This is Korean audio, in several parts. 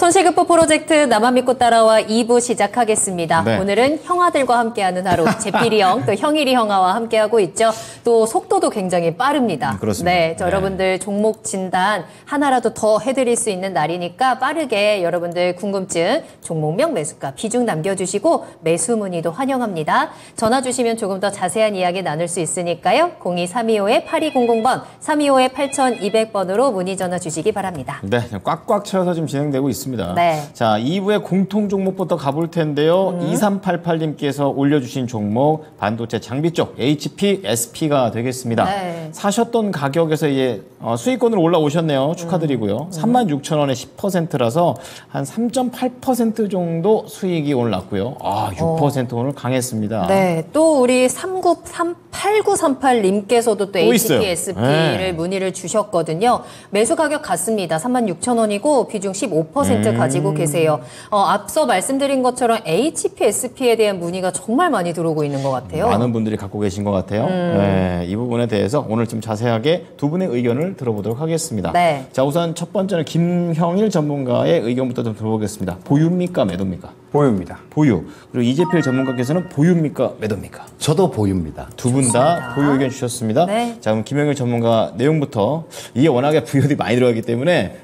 손실극복 프로젝트 나만 믿고 따라와 2부 시작하겠습니다. 네. 오늘은 형아들과 함께하는 하루, 제필이 형, 또 형일이 형아와 함께하고 있죠. 또 속도도 굉장히 빠릅니다. 그렇습니다. 네, 여러분들 종목 진단 하나라도 더 해드릴 수 있는 날이니까 빠르게 여러분들 궁금증, 종목명, 매수가, 비중 남겨주시고 매수 문의도 환영합니다. 전화 주시면 조금 더 자세한 이야기 나눌 수 있으니까요. 02-325-8200번, 325-8200번으로 문의 전화 주시기 바랍니다. 네, 꽉꽉 채워서 지금 진행되고 있습니다. 네. 자, 2부의 공통 종목부터 가볼 텐데요. 2388님께서 올려주신 종목 반도체 장비 쪽 HPSP가 되겠습니다. 네. 사셨던 가격에서 이제 수익권으로 올라오셨네요. 축하드리고요. 36,000원에 10%라서 한 3.8% 정도 수익이 오늘 났고요. 6% 오늘 강했습니다. 네, 또 우리 8938님께서도 또 있어요. HPSP를 네. 문의를 주셨거든요. 매수 가격 같습니다. 36,000원이고 비중 15% 가지고 계세요. 앞서 말씀드린 것처럼 HPSP에 대한 문의가 정말 많이 들어오고 있는 것 같아요. 많은 분들이 갖고 계신 것 같아요. 네, 이 부분에 대해서 오늘 좀 자세하게 두 분의 의견을 들어보도록 하겠습니다. 네. 자, 우선 첫 번째는 김형일 전문가의 의견부터 좀 들어보겠습니다. 보유입니까, 매도입니까? 보유입니다. 보유. 그리고 이재필 전문가께서는 보유입니까, 매도입니까? 저도 보유입니다. 두 분 다 보유 의견 주셨습니다. 네. 자, 그럼 김형일 전문가 내용부터 이게 워낙에 부여들이 많이 들어가기 때문에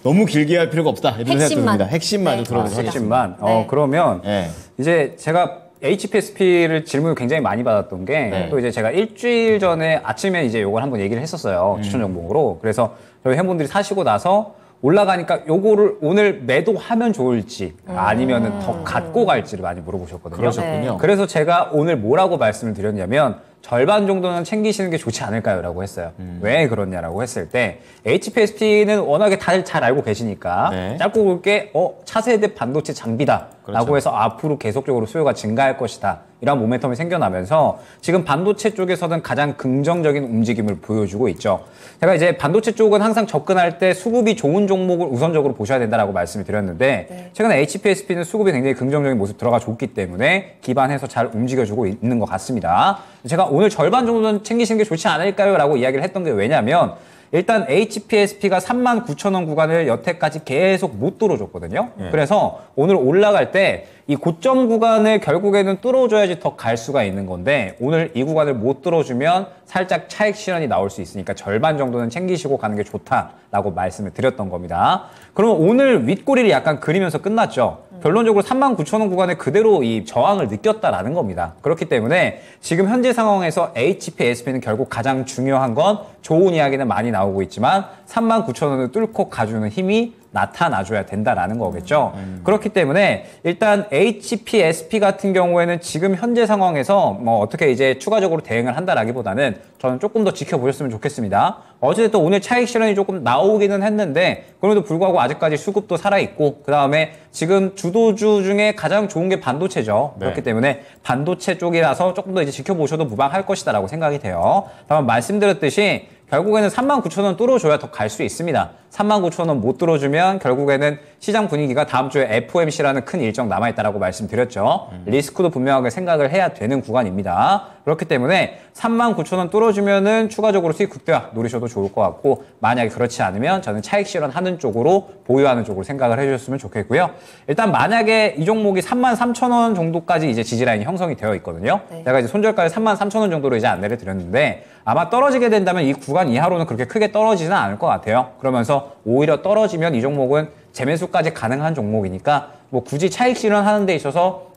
너무 길게 할 필요가 없다 이런 생각이 듭니다. 핵심만 좀 들어보도록 하겠습니다. 핵심만. 네. 그러면 네. 이제 제가 HPSP를 질문을 굉장히 많이 받았던 게 또 네. 이제 제가 일주일 전에 아침에 이제 요걸 한번 얘기를 했었어요. 추천 종목으로. 그래서 저희 팬분들이 사시고 나서 올라가니까 요거를 오늘 매도하면 좋을지 아니면은 더 갖고 갈지를 많이 물어보셨거든요. 그러셨군요. 그래서 제가 오늘 뭐라고 말씀을 드렸냐면 절반 정도는 챙기시는 게 좋지 않을까요? 라고 했어요. 왜 그러냐라고 했을 때 HPSP는 워낙에 다들 잘 알고 계시니까 네. 짧고 굵게 차세대 반도체 장비다 라고 그렇죠. 해서 앞으로 계속적으로 수요가 증가할 것이다. 이런 모멘텀이 생겨나면서 지금 반도체 쪽에서는 가장 긍정적인 움직임을 보여주고 있죠. 제가 이제 반도체 쪽은 항상 접근할 때 수급이 좋은 종목을 우선적으로 보셔야 된다라고 말씀을 드렸는데 최근에 HPSP는 수급이 굉장히 긍정적인 모습 들어가 줬기 때문에 기반해서 잘 움직여주고 있는 것 같습니다. 제가 오늘 절반 정도는 챙기시는 게 좋지 않을까요? 라고 이야기를 했던 게 왜냐면 일단 HPSP가 39,000원 구간을 여태까지 계속 못 뚫어줬거든요. 그래서 오늘 올라갈 때 이 고점 구간을 결국에는 뚫어줘야지 더 갈 수가 있는 건데 오늘 이 구간을 못 뚫어주면 살짝 차익 실현이 나올 수 있으니까 절반 정도는 챙기시고 가는 게 좋다라고 말씀을 드렸던 겁니다. 그러면 오늘 윗꼬리를 약간 그리면서 끝났죠. 결론적으로 39,000원 구간에 그대로 이 저항을 느꼈다라는 겁니다. 그렇기 때문에 지금 현재 상황에서 HPSP는 결국 가장 중요한 건 좋은 이야기는 많이 나오고 있지만 39,000원을 뚫고 가주는 힘이 나타나줘야 된다라는 거겠죠. 그렇기 때문에 일단 HPSP 같은 경우에는 지금 현재 상황에서 뭐 어떻게 이제 추가적으로 대응을 한다라기보다는 저는 조금 더 지켜보셨으면 좋겠습니다. 어쨌든 오늘 차익 실현이 조금 나오기는 했는데 그럼에도 불구하고 아직까지 수급도 살아있고 그 다음에 지금 주도주 중에 가장 좋은 게 반도체죠. 네. 그렇기 때문에 반도체 쪽이라서 조금 더 이제 지켜보셔도 무방할 것이다라고 생각이 돼요. 다만 말씀드렸듯이 결국에는 39,000원 뚫어줘야 더 갈 수 있습니다. 39,000원 못 뚫어주면 결국에는 시장 분위기가 다음 주에 FOMC라는 큰 일정 남아있다라고 말씀드렸죠. 리스크도 분명하게 생각을 해야 되는 구간입니다. 그렇기 때문에 39,000원 뚫어주면은 추가적으로 수익 극대화 노리셔도 좋을 것 같고 만약에 그렇지 않으면 저는 차익 실현하는 쪽으로 보유하는 쪽으로 생각을 해주셨으면 좋겠고요. 일단 만약에 이 종목이 33,000원 정도까지 이제 지지라인이 형성이 되어 있거든요. 제가 이제 손절가를 33,000원 정도로 이제 안내를 드렸는데 아마 떨어지게 된다면 이 구간 이하로는 그렇게 크게 떨어지지는 않을 것 같아요. 그러면서 오히려 떨어지면 이 종목은 재매수까지 가능한 종목이니까 뭐 굳이 차익 실현하는 데 있어서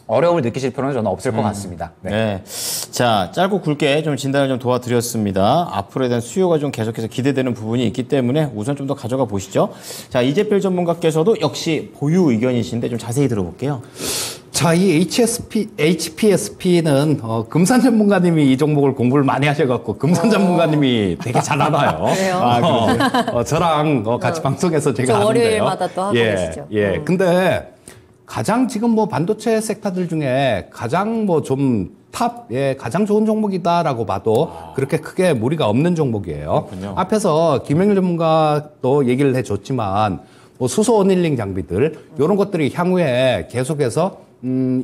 어려움을 느끼실 필요는 저는 없을 것 같습니다. 네. 네. 자, 짧고 굵게 좀 진단을 좀 도와드렸습니다. 앞으로에 대한 수요가 좀 계속해서 기대되는 부분이 있기 때문에 우선 좀 더 가져가 보시죠. 자, 이재필 전문가께서도 역시 보유 의견이신데 좀 자세히 들어볼게요. 자, 이 HPSP는 금산 전문가님이 이 종목을 공부를 많이 하셔갖고 금산 전문가님이 되게 잘 알아요. 그래요? 저랑 같이 방송에서 제가 저 하는데요. 월요일마다 또 하고 계시죠. 근데 가장 지금 뭐 반도체 섹터들 중에 가장 뭐 좀 가장 좋은 종목이다라고 봐도 그렇게 크게 무리가 없는 종목이에요. 그렇군요. 앞에서 김영일 전문가도 얘기를 해줬지만 뭐 수소 어닐링 장비들 이런 것들이 향후에 계속해서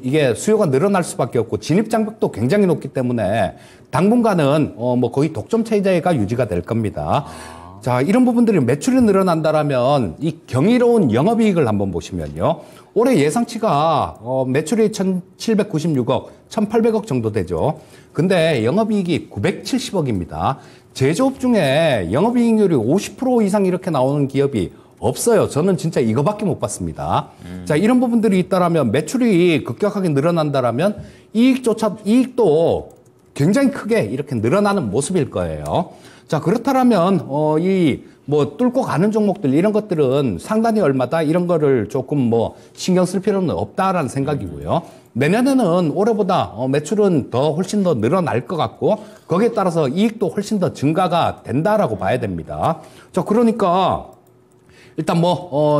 이게 수요가 늘어날 수밖에 없고 진입 장벽도 굉장히 높기 때문에 당분간은 뭐 거의 독점 체제가 유지가 될 겁니다. 자, 이런 부분들이 매출이 늘어난다라면 이 경이로운 영업이익을 한번 보시면요. 올해 예상치가 매출이 1,796억, 1,800억 정도 되죠. 근데 영업이익이 970억입니다. 제조업 중에 영업이익률이 50% 이상 이렇게 나오는 기업이 없어요. 저는 진짜 이거밖에 못 봤습니다. 자, 이런 부분들이 있다라면 매출이 급격하게 늘어난다라면 이익도 굉장히 크게 이렇게 늘어나는 모습일 거예요. 자, 그렇다면 뚫고 가는 종목들 이런 것들은 상단이 얼마다 이런 거를 조금 신경 쓸 필요는 없다라는 생각이고요. 내년에는 올해보다 매출은 훨씬 더 늘어날 것 같고 거기에 따라서 이익도 훨씬 더 증가가 된다라고 봐야 됩니다. 자, 그러니까 일단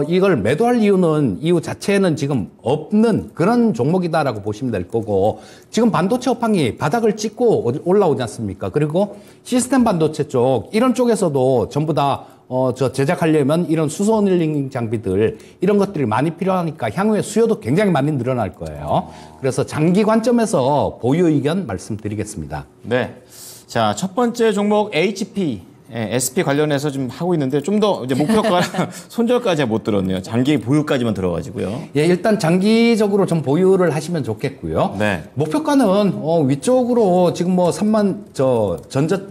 이걸 매도할 이유 자체는 지금 없는 그런 종목이다라고 보시면 될 거고, 지금 반도체 업황이 바닥을 찍고 올라오지 않습니까? 그리고 시스템 반도체 쪽, 이런 쪽에서도 전부 다 제작하려면 이런 수소 어닐링 장비들, 이런 것들이 많이 필요하니까 향후에 수요도 굉장히 많이 늘어날 거예요. 그래서 장기 관점에서 보유 의견 말씀드리겠습니다. 네. 자, 첫 번째 종목 HP. SP 관련해서 좀 하고 있는데 좀 더 이제 목표가 손절까지 못 들었네요. 장기 보유까지만 들어가지고요. 예, 일단 장기적으로 좀 보유를 하시면 좋겠고요. 네. 목표가는 위쪽으로 지금 3만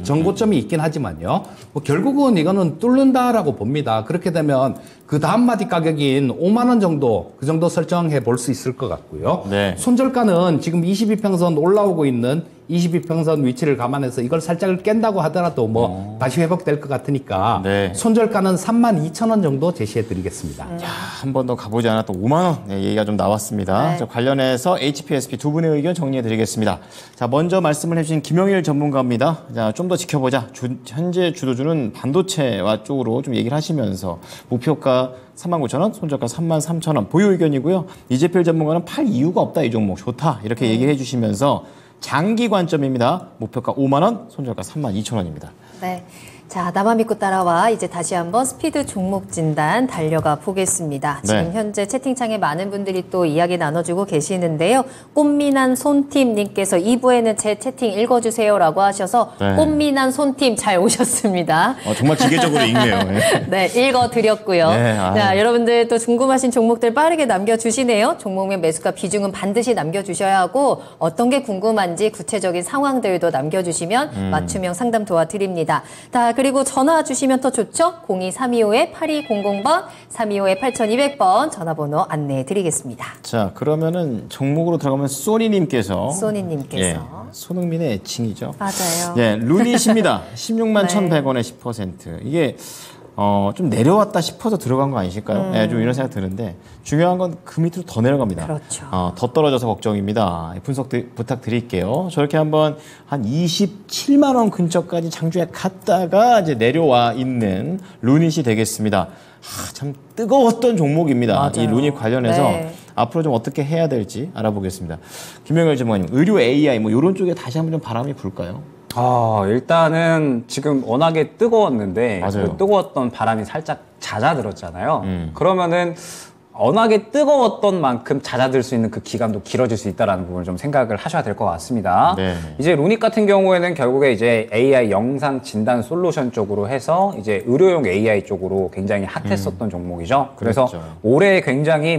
전고점이 있긴 하지만요. 결국은 이거는 뚫는다라고 봅니다. 그렇게 되면 그 다음 마디 가격인 5만 원 정도 그 정도 설정해 볼 수 있을 것 같고요. 네. 손절가는 지금 22평선 올라오고 있는 22평선 위치를 감안해서 이걸 살짝 깬다고 하더라도 다시 회복될 것 같으니까 네. 손절가는 32,000원 정도 제시해 드리겠습니다. 한 번 더 가보지 않았던 5만 원 얘기가 좀 나왔습니다. 네. 자, 관련해서 HPSP 두 분의 의견 정리해 드리겠습니다. 자, 먼저 말씀을 해주신 김영일 전문가입니다. 자, 좀 더 지켜보자. 현재 주도주는 반도체와 쪽으로 좀 얘기를 하시면서 목표가 39,000원, 손절가 33,000원 보유 의견이고요. 이재필 전문가는 팔 이유가 없다. 이 종목 좋다. 이렇게 얘기를 해주시면서 장기 관점입니다. 목표가 5만 원, 손절가 32,000원입니다. 네. 자, 나만 믿고 따라와. 이제 다시 한번 스피드 종목 진단 달려가 보겠습니다. 지금 네. 현재 채팅창에 많은 분들이 또 이야기 나눠주고 계시는데요. 꽃미남 손팀님께서 2부에는 제 채팅 읽어주세요라고 하셔서 네. 꽃미남 손팀 잘 오셨습니다. 정말 기계적으로 읽네요. 네, 읽어드렸고요. 네, 자, 여러분들 또 궁금하신 종목들 빠르게 남겨주시네요. 종목명 매수가 비중은 반드시 남겨주셔야 하고 어떤 게 궁금한지 구체적인 상황들도 남겨주시면 맞춤형 상담 도와드립니다. 자, 그리고 전화 주시면 더 좋죠? 02-325-8200번, 325-8200번 전화번호 안내해 드리겠습니다. 자, 그러면은 종목으로 들어가면 소니님께서 소니님께서. 손흥민의 애칭이죠. 맞아요. 예, 루닛입니다. 16만 네. 1,100원에 10%. 이게 좀 내려왔다 싶어서 들어간 거 아니실까요? 좀 이런 생각 드는데 중요한 건 그 밑으로 더 내려갑니다. 그렇죠. 더 떨어져서 걱정입니다. 분석 부탁드릴게요. 저렇게 한번 한 27만 원 근처까지 장주에 갔다가 이제 내려와 있는 루닛이 되겠습니다. 참 뜨거웠던 종목입니다. 맞아요. 이 루닛 관련해서 네. 앞으로 좀 어떻게 해야 될지 알아보겠습니다. 김영열 전문가님, 의료 AI 이런 쪽에 다시 한번 좀 바람이 불까요? 일단은 지금 워낙에 뜨거웠는데 맞아요. 그 뜨거웠던 바람이 살짝 잦아들었잖아요. 그러면은 워낙에 뜨거웠던 만큼 잦아들 수 있는 그 기간도 길어질 수 있다는 부분을 좀 생각을 하셔야 될 것 같습니다. 네. 이제 루닛 같은 경우에는 결국에 이제 AI 영상 진단 솔루션 쪽으로 해서 이제 의료용 AI 쪽으로 굉장히 핫했었던 종목이죠. 그래서 그렇죠. 올해 굉장히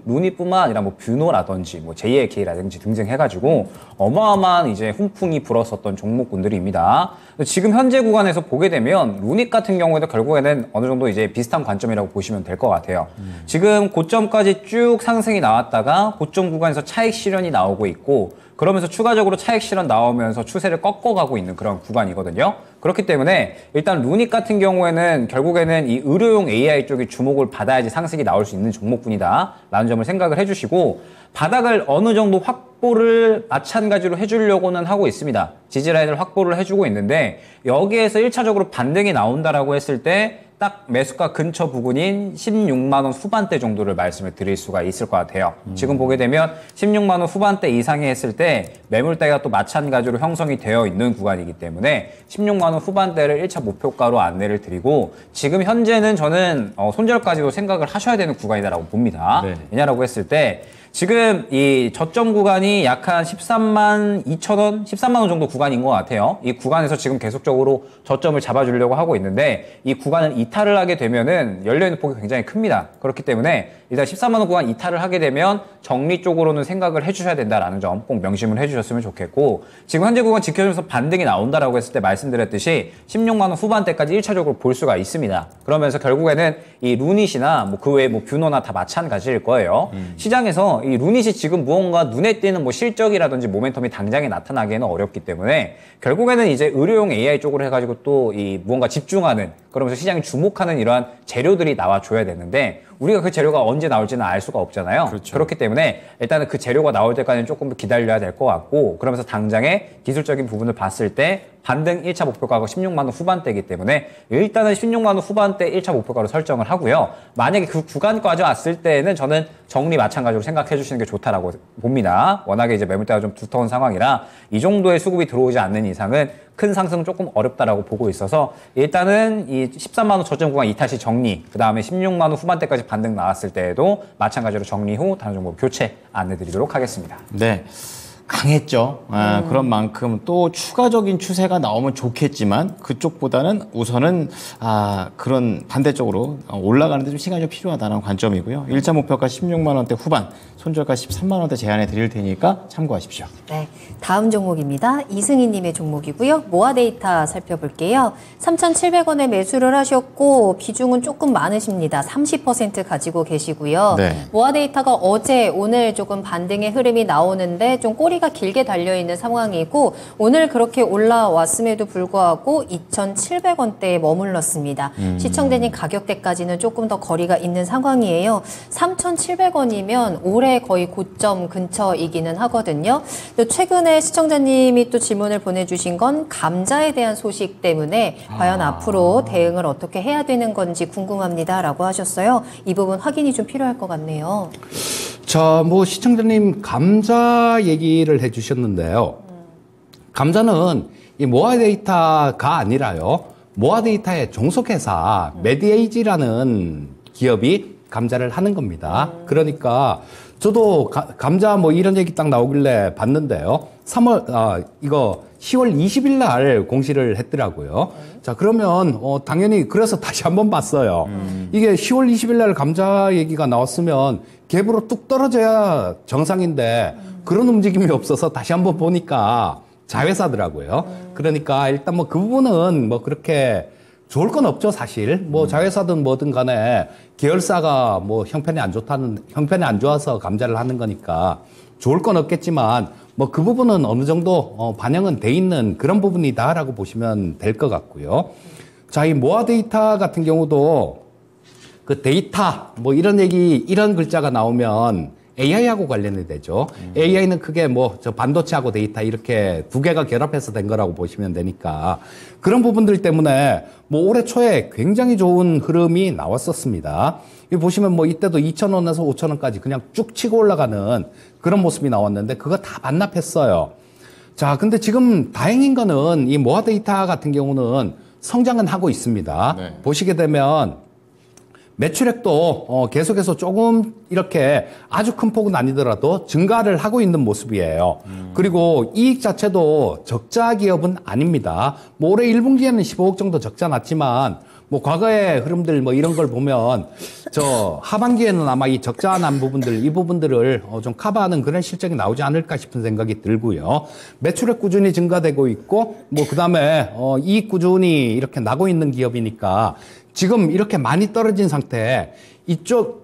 루닛뿐만 아니라 뷰노라든지 JAK라든지 등등해가지고 어마어마한 이제 훈풍이 불었었던 종목군들입니다. 지금 현재 구간에서 보게 되면 루닛 같은 경우에도 결국에는 어느 정도 이제 비슷한 관점이라고 보시면 될 것 같아요. 지금 고점까지 쭉 상승이 나왔다가 고점 구간에서 차익 실현이 나오고 있고 그러면서 추가적으로 차익 실현 나오면서 추세를 꺾어가고 있는 그런 구간이거든요. 그렇기 때문에 일단 루닛 같은 경우에는 결국에는 이 의료용 AI 쪽이 주목을 받아야지 상승이 나올 수 있는 종목군이다 라는 점을 생각을 해주시고 바닥을 어느 정도 확보를 마찬가지로 해주려고는 하고 있습니다. 지지라인을 확보를 해주고 있는데 여기에서 1차적으로 반등이 나온다라고 했을 때 딱 매수가 근처 부근인 16만 원 후반대 정도를 말씀을 드릴 수가 있을 것 같아요. 지금 보게 되면 16만 원 후반대 이상에 했을 때 매물대가 또 마찬가지로 형성이 되어 있는 구간이기 때문에 16만 원 후반대를 1차 목표가로 안내를 드리고 지금 현재는 저는 손절까지도 생각을 하셔야 되는 구간이다라고 봅니다. 네. 왜냐라고 했을 때 지금 이 저점 구간이 약 한 13만 2천 원, 13만 원 정도 구간인 것 같아요. 이 구간에서 지금 계속적으로 저점을 잡아주려고 하고 있는데 이 구간을 이탈을 하게 되면은 열려있는 폭이 굉장히 큽니다. 그렇기 때문에 일단 13만 원 구간 이탈을 하게 되면 정리 쪽으로는 생각을 해주셔야 된다라는 점 꼭 명심을 해주셨으면 좋겠고, 지금 현재 구간 지켜주면서 반등이 나온다라고 했을 때 말씀드렸듯이 16만 원 후반대까지 1차적으로 볼 수가 있습니다. 그러면서 결국에는 이 루닛이나 뭐 그 외에 뭐 뷰노나 다 마찬가지일 거예요. 시장에서 이 루닛이 지금 무언가 눈에 띄는 뭐 실적이라든지 모멘텀이 당장에 나타나기에는 어렵기 때문에 결국에는 이제 의료용 AI 쪽으로 해가지고 또 이 무언가 집중하는, 그러면서 시장이 주목하는 이러한 재료들이 나와줘야 되는데 우리가 그 재료가 언제 나올지는 알 수가 없잖아요. 그렇죠. 그렇기 때문에 일단은 그 재료가 나올 때까지는 조금 더 기다려야 될 것 같고, 그러면서 당장의 기술적인 부분을 봤을 때 반등 1차 목표가가 16만 원 후반대이기 때문에 일단은 16만 원 후반대 1차 목표가로 설정을 하고요. 만약에 그 구간까지 왔을 때는 저는 정리 마찬가지로 생각해 주시는 게 좋다라고 봅니다. 워낙에 이제 매물대가 좀 두터운 상황이라 이 정도의 수급이 들어오지 않는 이상은 큰 상승 조금 어렵다라고 보고 있어서 일단은 이 13만 원 저점 구간 이탈 시 정리, 그 다음에 16만 원 후반대까지 반등 나왔을 때에도 마찬가지로 정리 후 다른 종목 교체 안내드리도록 하겠습니다. 네. 강했죠. 그런 만큼 또 추가적인 추세가 나오면 좋겠지만 그쪽보다는 우선은 그런 반대쪽으로 올라가는 데 좀 시간이 좀 필요하다는 관점이고요. 1차 목표가 16만 원대 후반, 손절가 13만 원대 제한해 드릴 테니까 참고하십시오. 네, 다음 종목입니다. 이승희님의 종목이고요. 모아 데이터 살펴볼게요. 3,700원에 매수를 하셨고 비중은 조금 많으십니다. 30% 가지고 계시고요. 네. 모아 데이터가 어제, 오늘 조금 반등의 흐름이 나오는데 좀 꼬리가 길게 달려있는 상황이고 오늘 그렇게 올라왔음에도 불구하고 2,700원대에 머물렀습니다. 시청되는 가격대까지는 조금 더 거리가 있는 상황이에요. 3,700원이면 올해 거의 고점 근처이기는 하거든요. 또 최근에 시청자님이 또 질문을 보내주신 건 감자에 대한 소식 때문에 과연 앞으로 대응을 어떻게 해야 되는 건지 궁금합니다라고 하셨어요. 이 부분 확인이 좀 필요할 것 같네요. 자, 뭐 시청자님 감자 얘기를 해주셨는데요. 감자는 이 모아데이터가 아니라요. 모아데이터의 종속회사 메디에이지라는 기업이 감자를 하는 겁니다. 그러니까 저도 감자 뭐 이런 얘기 딱 나오길래 봤는데요. 10월 20일 날 공시를 했더라고요. 자, 그러면 당연히 그래서 다시 한번 봤어요. 이게 10월 20일 날 감자 얘기가 나왔으면 갭으로 뚝 떨어져야 정상인데 그런 움직임이 없어서 다시 한번 보니까 자회사더라고요. 그러니까 일단 뭐 그 부분은 뭐 그렇게 좋을 건 없죠, 사실. 뭐 자회사든 뭐든 간에 계열사가 뭐 형편이 안 좋아서 감자를 하는 거니까 좋을 건 없겠지만 뭐 그 부분은 어느 정도 반영은 돼 있는 그런 부분이다라고 보시면 될 것 같고요. 자, 이 모아 데이터 같은 경우도 그 데이터 뭐 이런 글자가 나오면 AI하고 관련이 되죠. AI는 크게 뭐 저 반도체하고 데이터 이렇게 두 개가 결합해서 된 거라고 보시면 되니까 그런 부분들 때문에 뭐 올해 초에 굉장히 좋은 흐름이 나왔었습니다. 이 보시면 뭐 이때도 2,000원에서 5,000원까지 그냥 쭉 치고 올라가는 그런 모습이 나왔는데 그거 다 반납했어요. 자, 근데 지금 다행인 거는 이 모아 데이터 같은 경우는 성장은 하고 있습니다. 네. 보시게 되면 매출액도 계속해서 조금 이렇게 아주 큰 폭은 아니더라도 증가를 하고 있는 모습이에요. 그리고 이익 자체도 적자 기업은 아닙니다. 뭐 올해 1분기에는 15억 정도 적자 났지만 뭐 과거의 흐름들 뭐 이런 걸 보면 저 하반기에는 아마 이 적자 난 부분들 이 부분들을 좀 커버하는 그런 실적이 나오지 않을까 싶은 생각이 들고요. 매출액 꾸준히 증가되고 있고 뭐 그다음에 이익 꾸준히 이렇게 나고 있는 기업이니까 지금 이렇게 많이 떨어진 상태에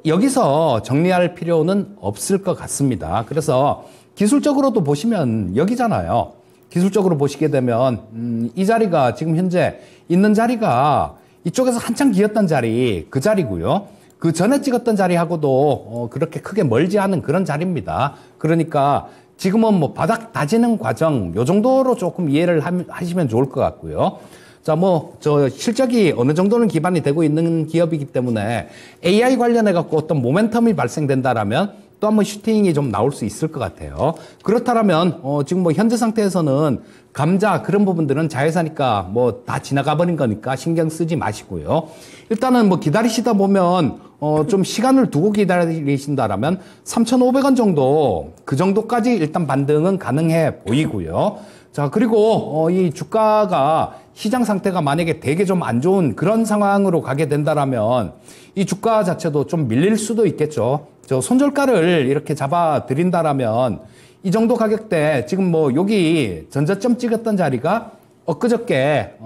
여기서 정리할 필요는 없을 것 같습니다. 그래서 기술적으로도 보시면 여기잖아요. 기술적으로 보시게 되면 이 자리가 지금 현재 있는 자리가 이쪽에서 한참 기었던 자리 그 자리고요. 그 전에 찍었던 자리하고도 그렇게 크게 멀지 않은 그런 자리입니다. 그러니까 지금은 뭐 바닥 다지는 과정 요 정도로 조금 이해를 하시면 좋을 것 같고요. 자, 뭐, 실적이 어느 정도는 기반이 되고 있는 기업이기 때문에 AI 관련해갖고 어떤 모멘텀이 발생된다라면 또 한 번 슈팅이 좀 나올 수 있을 것 같아요. 그렇다면 지금 뭐 현재 상태에서는 감자 그런 부분들은 자회사니까 뭐 다 지나가 버린 거니까 신경 쓰지 마시고요. 일단은 뭐 기다리시다 보면 좀 시간을 두고 기다리신다라면 3,500원 정도 그 정도까지 일단 반등은 가능해 보이고요. 자, 그리고 이 주가가 시장 상태가 만약에 되게 좀 안 좋은 그런 상황으로 가게 된다라면 이 주가 자체도 좀 밀릴 수도 있겠죠. 저 손절가를 이렇게 잡아 드린다라면 이 정도 가격대 지금 뭐 여기 전저점 찍었던 자리가 엊그저께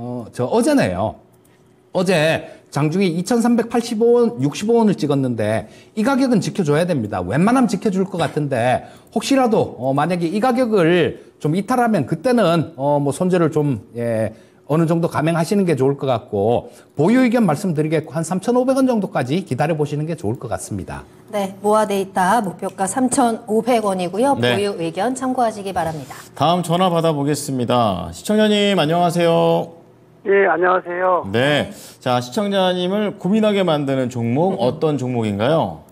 어제네요. 어제 장중에 2,385원, 65원을 찍었는데 이 가격은 지켜줘야 됩니다. 웬만하면 지켜줄 것 같은데 혹시라도 만약에 이 가격을 좀 이탈하면 그때는 뭐 손절을 좀 어느 정도 감행하시는 게 좋을 것 같고 보유 의견 말씀드리겠고 한 3,500원 정도까지 기다려 보시는 게 좋을 것 같습니다. 네, 모아 데이터 목표가 3,500원이고요. 네. 보유 의견 참고하시기 바랍니다. 다음 전화 받아보겠습니다. 시청자님 안녕하세요. 예, 안녕하세요. 네. 자, 시청자님을 고민하게 만드는 종목 어떤 종목인가요?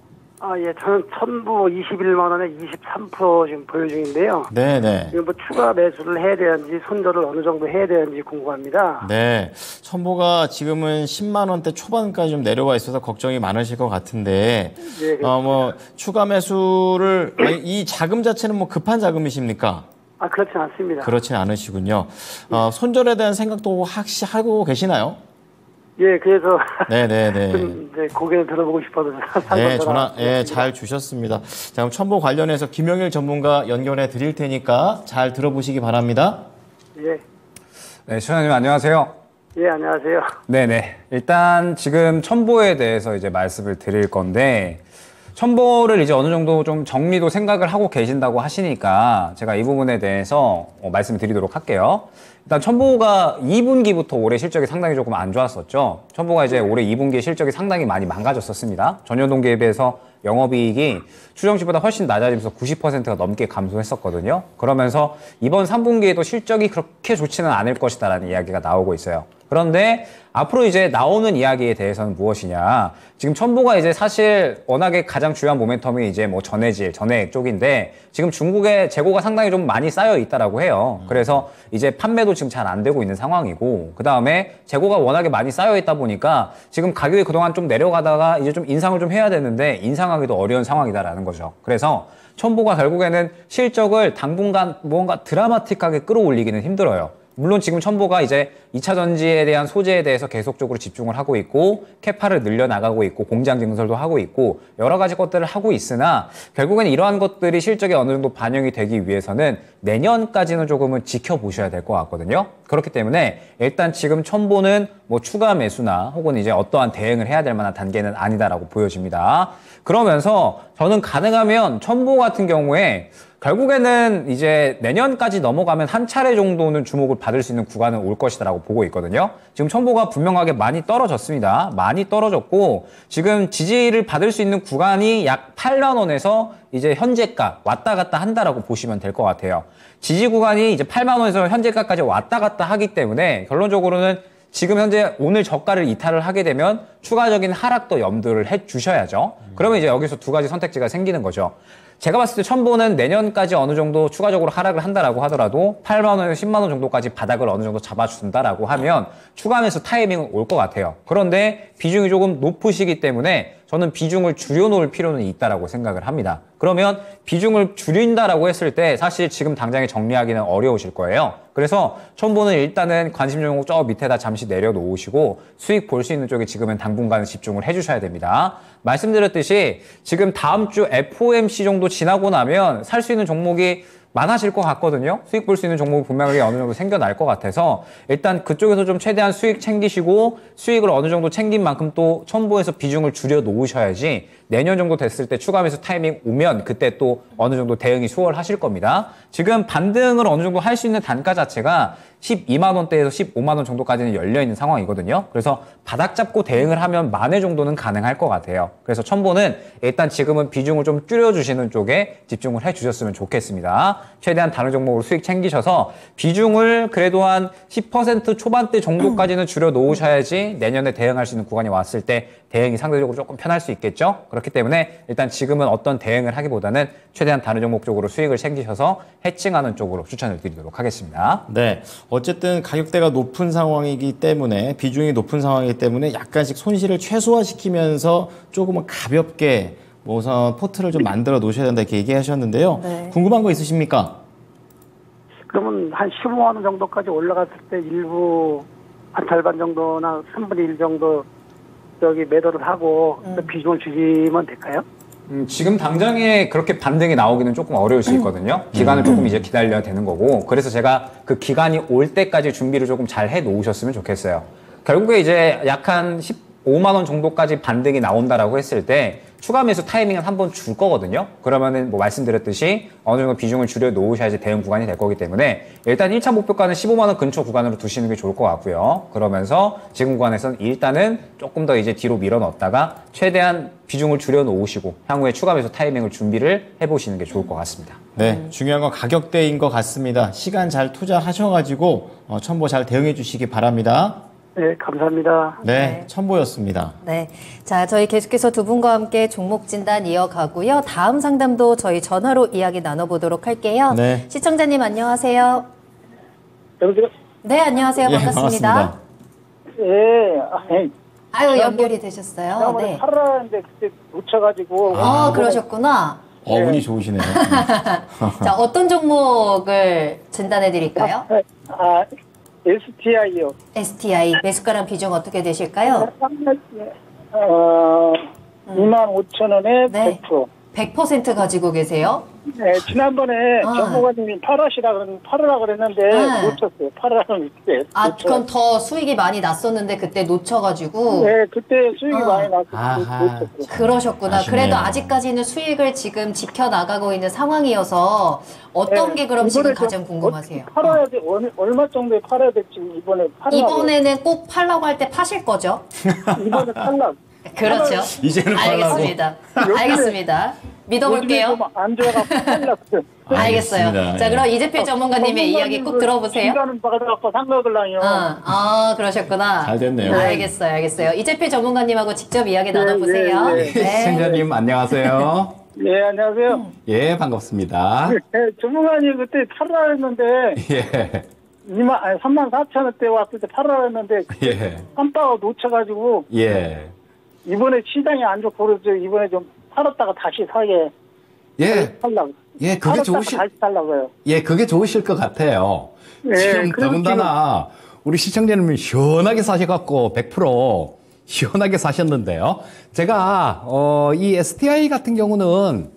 예, 저는 첨부 21만 원에 23% 지금 보유 중인데요. 네네. 지금 뭐 추가 매수를 해야 되는지 손절을 어느 정도 해야 되는지 궁금합니다. 네. 첨보가 지금은 10만 원대 초반까지 좀 내려와 있어서 걱정이 많으실 것 같은데, 네, 뭐 추가 매수를 이 자금 자체는 뭐 급한 자금이십니까? 그렇진 않습니다. 그렇진 않으시군요. 손절에 대한 생각도 혹시 하고 계시나요? 예, 그래서 네네네. 좀 이제 고개를 들어보고 싶어서 네, 전화 잘 주셨습니다. 자, 그럼 첨보 관련해서 김영일 전문가 연결해 드릴 테니까 잘 들어보시기 바랍니다. 예, 네, 시청자님 안녕하세요. 예, 안녕하세요. 네네. 일단 지금 첨보에 대해서 이제 말씀을 드릴 건데, 첨보를 이제 어느 정도 좀 정리도 생각을 하고 계신다고 하시니까 제가 이 부분에 대해서 말씀을 드리도록 할게요. 일단 첨보가 2분기부터 올해 실적이 상당히 조금 안 좋았었죠. 첨보가 이제 올해 2분기 실적이 상당히 많이 망가졌었습니다. 전년 동기에 비해서 영업이익이 추정치보다 훨씬 낮아지면서 90%가 넘게 감소했었거든요. 그러면서 이번 3분기에도 실적이 그렇게 좋지는 않을 것이다라는 이야기가 나오고 있어요. 그런데 앞으로 이제 나오는 이야기에 대해서는 무엇이냐. 지금 첨보가 이제 사실 워낙에 가장 중요한 모멘텀이 이제 뭐 전해질, 전해액 쪽인데 지금 중국에 재고가 상당히 좀 많이 쌓여 있다라고 해요. 그래서 이제 판매도 지금 잘 안 되고 있는 상황이고 그 다음에 재고가 워낙에 많이 쌓여 있다 보니까 지금 가격이 그동안 좀 내려가다가 이제 좀 인상을 좀 해야 되는데 인상하기도 어려운 상황이다라는 거죠. 그래서 첨보가 결국에는 실적을 당분간 뭔가 드라마틱하게 끌어올리기는 힘들어요. 물론 지금 첨보가 이제 2차 전지에 대한 소재에 대해서 계속적으로 집중을 하고 있고 캐파를 늘려나가고 있고 공장 증설도 하고 있고 여러 가지 것들을 하고 있으나 결국엔 이러한 것들이 실적에 어느 정도 반영이 되기 위해서는 내년까지는 조금은 지켜보셔야 될 것 같거든요. 그렇기 때문에 일단 지금 첨보는 뭐 추가 매수나 혹은 이제 어떠한 대응을 해야 될 만한 단계는 아니다라고 보여집니다. 그러면서 저는 가능하면 첨보 같은 경우에 결국에는 이제 내년까지 넘어가면 한 차례 정도는 주목을 받을 수 있는 구간은 올 것이다라고 보고 있거든요. 지금 첨보가 분명하게 많이 떨어졌습니다. 많이 떨어졌고 지금 지지를 받을 수 있는 구간이 약 8만 원에서 이제 현재가 왔다 갔다 한다라고 보시면 될 것 같아요. 지지 구간이 이제 8만 원에서 현재가까지 왔다 갔다 하기 때문에 결론적으로는 지금 현재 오늘 저가를 이탈을 하게 되면 추가적인 하락도 염두를 해 주셔야죠. 그러면 이제 여기서 두 가지 선택지가 생기는 거죠. 제가 봤을 때 첨보는 내년까지 어느 정도 추가적으로 하락을 한다라고 하더라도 8만 원에서 10만 원 정도까지 바닥을 어느 정도 잡아준다라고 하면 추가 매수 타이밍은 올 것 같아요. 그런데 비중이 조금 높으시기 때문에 저는 비중을 줄여놓을 필요는 있다라고 생각을 합니다. 그러면 비중을 줄인다라고 했을 때 사실 지금 당장에 정리하기는 어려우실 거예요. 그래서 첨보는 일단은 관심 종목 저 밑에다 잠시 내려놓으시고 수익 볼 수 있는 쪽에 지금은 당분간은 집중을 해주셔야 됩니다. 말씀드렸듯이 지금 다음 주 FOMC 정도 지나고 나면 살 수 있는 종목이 많아질 것 같거든요. 수익 볼 수 있는 종목이 분명하게 어느 정도 생겨날 것 같아서 일단 그쪽에서 좀 최대한 수익 챙기시고 수익을 어느 정도 챙긴 만큼 또 첨보에서 비중을 줄여 놓으셔야지 내년 정도 됐을 때 추가 매수 타이밍 오면 그때 또 어느 정도 대응이 수월하실 겁니다. 지금 반등을 어느 정도 할 수 있는 단가 자체가 12만 원대에서 15만 원 정도까지는 열려있는 상황이거든요. 그래서 바닥 잡고 대응을 하면 만회 정도는 가능할 것 같아요. 그래서 첨보는 일단 지금은 비중을 좀 줄여주시는 쪽에 집중을 해주셨으면 좋겠습니다. 최대한 다른 종목으로 수익 챙기셔서 비중을 그래도 한 10% 초반대 정도까지는 줄여 놓으셔야지 내년에 대응할 수 있는 구간이 왔을 때 대응이 상대적으로 조금 편할 수 있겠죠. 그렇기 때문에 일단 지금은 어떤 대응을 하기보다는 최대한 다른 종목 쪽으로 수익을 챙기셔서 해칭하는 쪽으로 추천을 드리도록 하겠습니다. 네. 어쨌든 가격대가 높은 상황이기 때문에 비중이 높은 상황이기 때문에 약간씩 손실을 최소화시키면서 조금은 가볍게 우선 포트를 좀 만들어 놓으셔야 된다 이렇게 얘기하셨는데요. 네. 궁금한 거 있으십니까? 그러면 한 15만 원 정도까지 올라갔을 때 일부 한 절반 정도나 3분의 1 정도 여기 매도를 하고 비중을 줄이면 될까요? 지금 당장에 그렇게 반등이 나오기는 조금 어려울 수 있거든요. 기간을 조금 이제 기다려야 되는 거고. 그래서 제가 그 기간이 올 때까지 준비를 조금 잘 해 놓으셨으면 좋겠어요. 결국에 이제 약 한 15만 원 정도까지 반등이 나온다라고 했을 때 추가 매수 타이밍을 한번 줄 거거든요. 그러면은 뭐 말씀드렸듯이 어느 정도 비중을 줄여 놓으셔야지 대응 구간이 될 거기 때문에 일단 1차 목표가는 15만 원 근처 구간으로 두시는 게 좋을 것 같고요. 그러면서 지금 구간에서는 일단은 조금 더 이제 뒤로 밀어 넣었다가 최대한 비중을 줄여 놓으시고 향후에 추가 매수 타이밍을 준비를 해보시는 게 좋을 것 같습니다. 네, 중요한 건 가격대인 것 같습니다. 시간 잘 투자하셔가지고 첨보 잘 대응해 주시기 바랍니다. 네, 감사합니다. 네, 첨보였습니다. 네. 자, 저희 계속해서 두 분과 함께 종목 진단 이어가고요. 다음 상담도 저희 전화로 이야기 나눠보도록 할게요. 네. 시청자님 안녕하세요. 여보세요? 네, 안녕하세요. 예, 반갑습니다. 예, 아유, 연결이 되셨어요. 네. 네. 팔았는데 그때 놓쳐가지고. 그러셨구나. 운이 좋으시네요. 자, 어떤 종목을 진단해 드릴까요? STI요. STI 매수가랑 비중 어떻게 되실까요? 25,000원에 네. 100%. 100% 가지고 계세요? 네, 지난번에 아. 전무관님이 팔으라 그랬는데 네. 놓쳤어요. 팔으라는 때. 그건 더 수익이 많이 났었는데 그때 놓쳐가지고. 네, 그때 수익이 많이 났어요. 아하. 놓쳤어요. 그러셨구나. 아쉽네요. 그래도 아직까지는 수익을 지금 지켜나가고 있는 상황이어서 어떤 게 그럼 지금 이번에 가장 궁금하세요? 팔아야 돼. 얼마 정도에 팔아야 될지 이번에 팔으라고. 이번에는 꼭 팔라고 할 때 파실 거죠? 이번에 팔라. 그렇죠. 이제는 알겠습니다. 알겠습니다. 믿어볼게요. 안 좋아갖고 팔라고. 알겠어요. 알겠습니다. 자, 그럼 이재필 전문가님의 이야기 꼭 들어보세요. 중간은 받아갖고 상가을랑요. 그러셨구나. 잘 됐네요. 알겠어요. 이재필 전문가님하고 직접 이야기 나눠보세요. 예. 시청자님 안녕하세요. 네, 안녕하세요. 예, 반갑습니다. 네, 전문가님 그때 팔으라 했는데 예, 34,000원대 왔을 때 팔으라 했는데 예, 깜빡 놓쳐가지고 예. 이번에 시장이 안 좋고 그래서 이번에 좀 팔았다가 다시 사게 예, 살라고. 예, 그게 팔았다가 좋으실, 다시 살라고요. 예, 그게 좋으실 것 같아요. 네, 지금 그래서 더군다나 우리 시청자님이 시원하게 사셔갖고 100% 시원하게 사셨는데요. 제가 이 STI 같은 경우는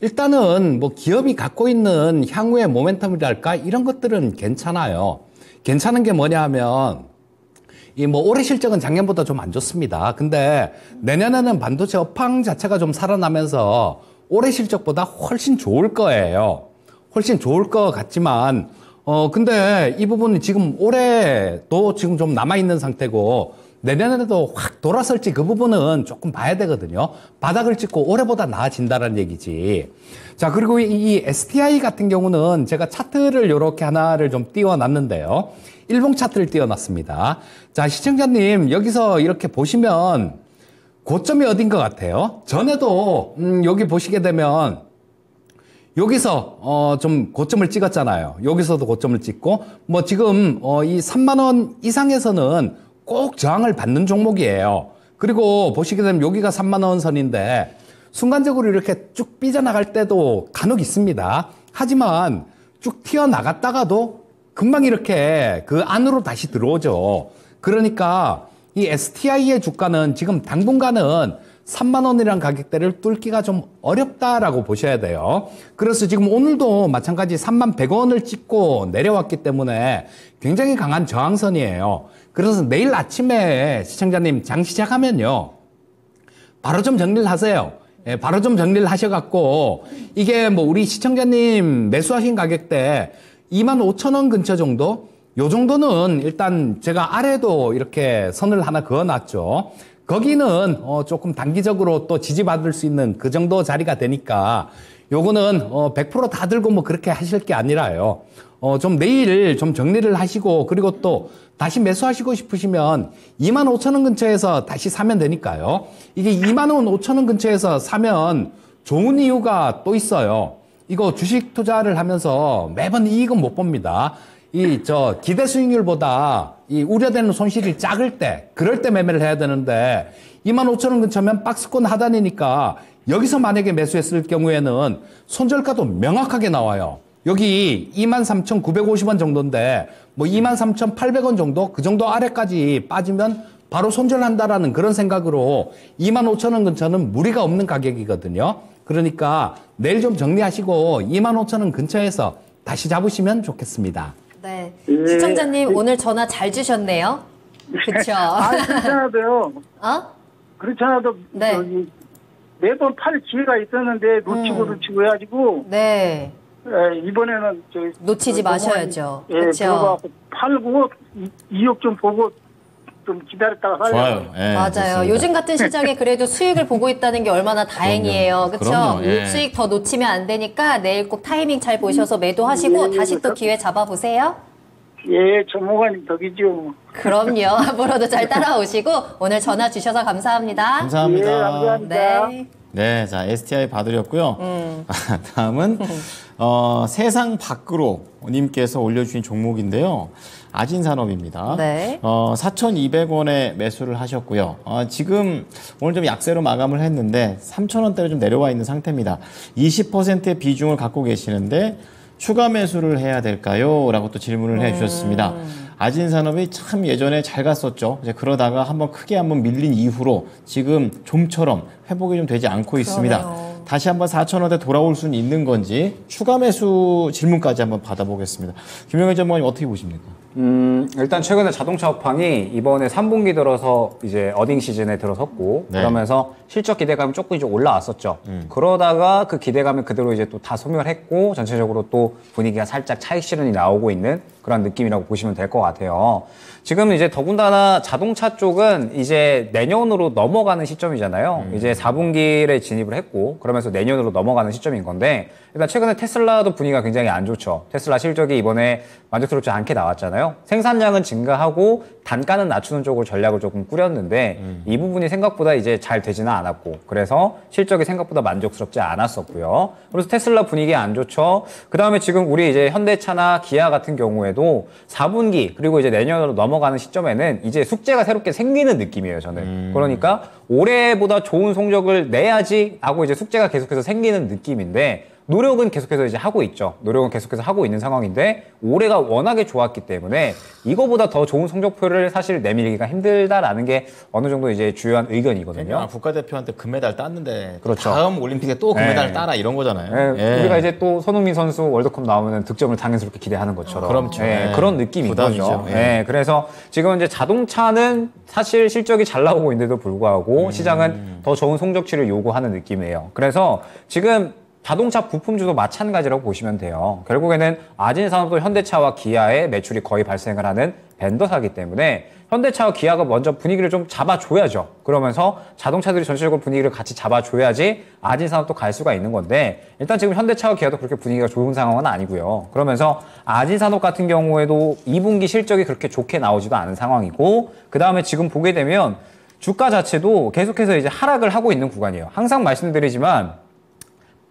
일단은 뭐 기업이 갖고 있는 향후의 모멘텀이랄까 이런 것들은 괜찮아요. 괜찮은 게 뭐냐 하면 이 뭐 올해 실적은 작년보다 좀 안 좋습니다. 근데 내년에는 반도체 업황 자체가 좀 살아나면서 올해 실적보다 훨씬 좋을 거예요. 훨씬 좋을 것 같지만 근데 이 부분이 지금 올해도 지금 좀 남아있는 상태고 내년에도 확 돌아설지 그 부분은 조금 봐야 되거든요. 바닥을 찍고 올해보다 나아진다는 얘기지. 자, 그리고 이 STI 같은 경우는 제가 차트를 이렇게 하나를 좀 띄워놨는데요. 일봉 차트를 띄워놨습니다. 자, 시청자님 여기서 이렇게 보시면 고점이 어딘 것 같아요? 전에도 여기 보시게 되면 여기서 좀 고점을 찍었잖아요. 여기서도 고점을 찍고 뭐 지금 이 3만 원 이상에서는 꼭 저항을 받는 종목이에요. 그리고 보시게 되면 여기가 3만 원 선인데 순간적으로 이렇게 쭉 삐져나갈 때도 간혹 있습니다. 하지만 쭉 튀어나갔다가도 금방 이렇게 그 안으로 다시 들어오죠. 그러니까 이 STI의 주가는 지금 당분간은 3만 원이란 가격대를 뚫기가 좀 어렵다라고 보셔야 돼요. 그래서 지금 오늘도 마찬가지 3만 100원을 찍고 내려왔기 때문에 굉장히 강한 저항선이에요. 그래서 내일 아침에 시청자님 장 시작하면요. 바로 좀 정리를 하세요. 예, 바로 좀 정리를 하셔갖고 이게 뭐 우리 시청자님 매수하신 가격대 25,000원 근처 정도? 요 정도는 일단 제가 아래도 이렇게 선을 하나 그어놨죠. 거기는 조금 단기적으로 또 지지받을 수 있는 그 정도 자리가 되니까 요거는 100% 다 들고 뭐 그렇게 하실 게 아니라요. 좀 내일 좀 정리를 하시고 그리고 또 다시 매수하시고 싶으시면 25,000원 근처에서 다시 사면 되니까요. 이게 25,000원 근처에서 사면 좋은 이유가 또 있어요. 이거 주식 투자를 하면서 매번 이익은 못 봅니다. 기대 수익률보다 이 우려되는 손실이 작을 때, 그럴 때 매매를 해야 되는데 25,000원 근처면 박스권 하단이니까 여기서 만약에 매수했을 경우에는 손절가도 명확하게 나와요. 여기 23,950원 정도인데 뭐 23,800원 정도? 그 정도 아래까지 빠지면 바로 손절한다라는 그런 생각으로 25,000원 근처는 무리가 없는 가격이거든요. 그러니까 내일 좀 정리하시고 25,000원 근처에서 다시 잡으시면 좋겠습니다. 네. 시청자님 오늘 전화 잘 주셨네요. 그렇죠? 그렇잖아도요. 그렇잖아도 네. 매번 팔 기회가 있었는데 놓치고 해가지고 네. 이번에는 놓치지 마셔야죠. 예, 그렇죠. 들어가고 팔고 이익 좀 보고 좀 기다렸다가 살려고. 좋아요. 예, 맞아요. 좋습니다. 요즘 같은 시장에 그래도 수익을 보고 있다는 게 얼마나 다행이에요. 그렇죠? 그럼요, 예. 수익 더 놓치면 안 되니까 내일 꼭 타이밍 잘 보셔서 매도하시고 다시 또 기회 잡아보세요. 예, 전문가님 덕이죠. 그럼요. 앞으로도 잘 따라오시고 오늘 전화 주셔서 감사합니다. 감사합니다. 예, 감사합니다. 네. 네, 자, STI 봐드렸고요. 다음은, 세상 밖으로 님께서 올려주신 종목인데요. 아진산업입니다. 네. 4,200원에 매수를 하셨고요. 지금 오늘 좀 약세로 마감을 했는데 3,000원대로 좀 내려와 있는 상태입니다. 20%의 비중을 갖고 계시는데 추가 매수를 해야 될까요? 라고 또 질문을 해 주셨습니다. 아진산업이 참 예전에 잘 갔었죠. 이제 그러다가 한번 크게 한번 밀린 이후로 지금 좀처럼 회복이 좀 되지 않고 있습니다. 그러네요. 다시 한번 4,000원대 돌아올 수는 있는 건지 추가 매수 질문까지 한번 받아보겠습니다. 김영일 전문가님 어떻게 보십니까? 일단 최근에 자동차 업황이 이번에 3분기 들어서 이제 어딩 시즌에 들어섰고 네. 그러면서 실적 기대감이 조금 이제 올라왔었죠. 그러다가 그 기대감이 그대로 이제 또 다 소멸했고 전체적으로 또 분위기가 살짝 차익 실현이 나오고 있는 그런 느낌이라고 보시면 될 것 같아요. 지금 이제 더군다나 자동차 쪽은 이제 내년으로 넘어가는 시점이잖아요. 이제 4분기에 진입을 했고 그러면서 내년으로 넘어가는 시점인 건데 일단 최근에 테슬라도 분위기가 굉장히 안 좋죠. 테슬라 실적이 이번에 만족스럽지 않게 나왔잖아요. 생산량은 증가하고 단가는 낮추는 쪽으로 전략을 조금 꾸렸는데 이 부분이 생각보다 이제 잘 되지는 않았고 그래서 실적이 생각보다 만족스럽지 않았었고요. 그래서 테슬라 분위기 안 좋죠. 그 다음에 지금 우리 이제 현대차나 기아 같은 경우에도 4분기 그리고 이제 내년으로 넘어가는 시점에는 이제 숙제가 새롭게 생기는 느낌이에요, 저는. 그러니까 올해보다 좋은 성적을 내야지 하고 이제 숙제가 계속해서 생기는 느낌인데 노력은 계속해서 이제 하고 있죠. 노력은 계속해서 하고 있는 상황인데 올해가 워낙에 좋았기 때문에 이거보다 더 좋은 성적표를 사실 내밀기가 힘들다라는 게 어느 정도 이제 주요한 의견이거든요. 그러니까 국가대표한테 금메달 땄는데 그렇죠. 다음 올림픽에 또 금메달 네. 따라 이런 거잖아요. 네, 예. 우리가 이제 또 손흥민 선수 월드컵 나오면 득점을 당연스럽게 기대하는 것처럼 그렇죠. 네, 예. 그런 느낌인 부담이죠. 거죠. 예. 네, 그래서 지금 이제 자동차는 사실 실적이 잘 나오고 있는데도 불구하고 시장은 더 좋은 성적치를 요구하는 느낌이에요. 그래서 지금 자동차 부품주도 마찬가지라고 보시면 돼요. 결국에는 아진산업도 현대차와 기아의 매출이 거의 발생을 하는 벤더사기 때문에 현대차와 기아가 먼저 분위기를 좀 잡아줘야죠. 그러면서 자동차들이 전체적으로 분위기를 같이 잡아줘야지 아진산업도 갈 수가 있는 건데 일단 지금 현대차와 기아도 그렇게 분위기가 좋은 상황은 아니고요. 그러면서 아진산업 같은 경우에도 2분기 실적이 그렇게 좋게 나오지도 않은 상황이고 그 다음에 지금 보게 되면 주가 자체도 계속해서 이제 하락을 하고 있는 구간이에요. 항상 말씀드리지만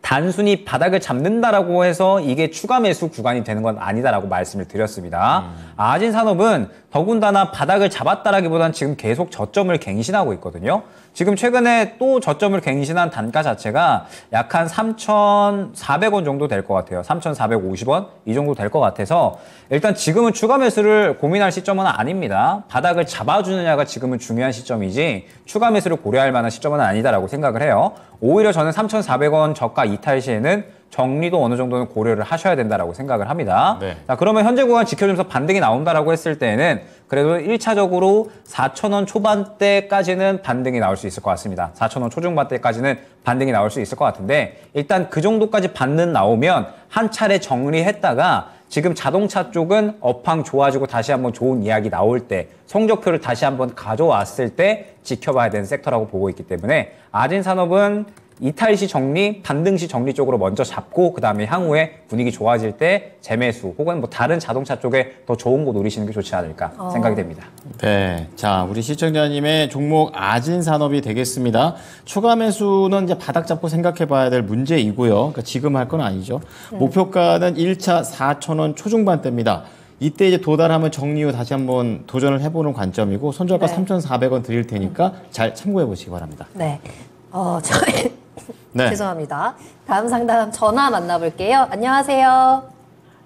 단순히 바닥을 잡는다라고 해서 이게 추가 매수 구간이 되는 건 아니다라고 말씀을 드렸습니다. 아진산업은 더군다나 바닥을 잡았다라기보다는 지금 계속 저점을 갱신하고 있거든요. 지금 최근에 또 저점을 갱신한 단가 자체가 약 한 3,400원 정도 될 것 같아요. 3,450원 이 정도 될 것 같아서 일단 지금은 추가 매수를 고민할 시점은 아닙니다. 바닥을 잡아주느냐가 지금은 중요한 시점이지 추가 매수를 고려할 만한 시점은 아니다라고 생각을 해요. 오히려 저는 3,400원 저가 이탈 시에는 정리도 어느 정도는 고려를 하셔야 된다라고 생각을 합니다. 네. 자, 그러면 현재 구간 지켜주면서 반등이 나온다라고 했을 때에는 그래도 1차적으로 4,000원 초반대까지는 반등이 나올 수 있을 것 같습니다. 4,000원 초중반대까지는 반등이 나올 수 있을 것 같은데 일단 그 정도까지 반등 나오면 한 차례 정리했다가 지금 자동차 쪽은 업황 좋아지고 다시 한번 좋은 이야기 나올 때 성적표를 다시 한번 가져왔을 때 지켜봐야 되는 섹터라고 보고 있기 때문에 아진산업은 이탈시 정리, 반등시 정리 쪽으로 먼저 잡고 그다음에 향후에 분위기 좋아질 때 재매수 혹은 뭐 다른 자동차 쪽에 더 좋은 거 노리시는 게 좋지 않을까 생각이 됩니다. 네. 자, 우리 시청자님의 종목 아진산업이 되겠습니다. 추가 매수는 이제 바닥 잡고 생각해 봐야 될 문제이고요. 그러니까 지금 할 건 아니죠. 목표가는 1차 4,000원 초중반대입니다. 이때 이제 도달하면 정리 후 다시 한번 도전을 해보는 관점이고 손절가 네. 3,400원 드릴 테니까 잘 참고해 보시기 바랍니다. 네. 저희 네. 죄송합니다. 다음 상담 전화 만나볼게요. 안녕하세요.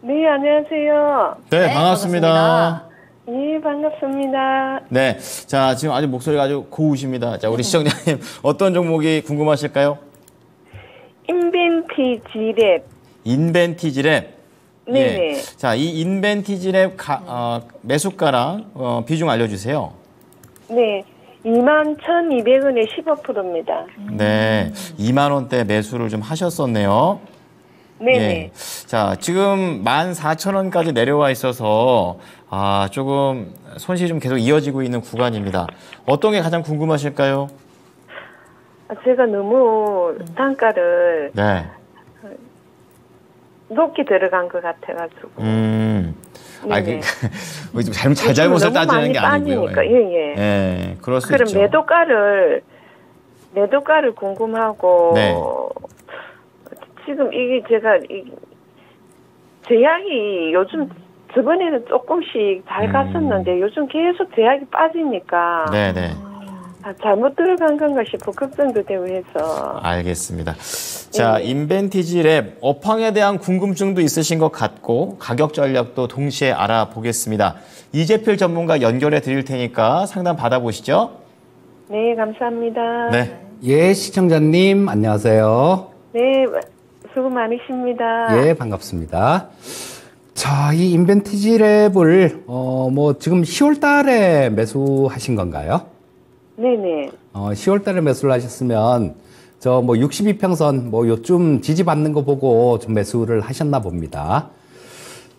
네, 안녕하세요. 네, 네, 반갑습니다. 네, 반갑습니다. 네. 자, 지금 아주 목소리가 아주 고우십니다. 자, 우리 시청자님 어떤 종목이 궁금하실까요? 인벤티지랩. 인벤티지랩. 네네. 자, 이 인벤티지랩 매수가랑 비중 알려주세요. 네, 21,200원에 15%입니다. 네, 2만 원대 매수를 좀 하셨었네요. 네네. 예. 자, 지금 14,000원까지 내려와 있어서 조금 손실이 좀 계속 이어지고 있는 구간입니다. 어떤 게 가장 궁금하실까요? 제가 너무 단가를 네. 높게 들어간 것 같아가지고. 그, 네네. 잘못을 너무 따지는 많이 게 아니고요. 빠지니까, 예. 예, 그럴 수 그럼 있죠. 매도가를 궁금하고. 네. 지금 이게 제가 제약이 요즘 저번에는 조금씩 잘 갔었는데 요즘 계속 제약이 빠지니까 네네. 잘못 들어간 건가 싶어 걱정도 되고 해서. 알겠습니다. 자, 인벤티지랩 업황에 대한 궁금증도 있으신 것 같고 가격 전략도 동시에 알아보겠습니다. 이재필 전문가 연결해 드릴 테니까 상담 받아보시죠. 네, 감사합니다. 네. 예, 시청자님, 안녕하세요. 네, 수고 많으십니다. 예, 반갑습니다. 자, 이 인벤티지랩을, 지금 10월 달에 매수하신 건가요? 네네. 10월 달에 매수를 하셨으면, 62평선, 요쯤 지지받는 거 보고 좀 매수를 하셨나 봅니다.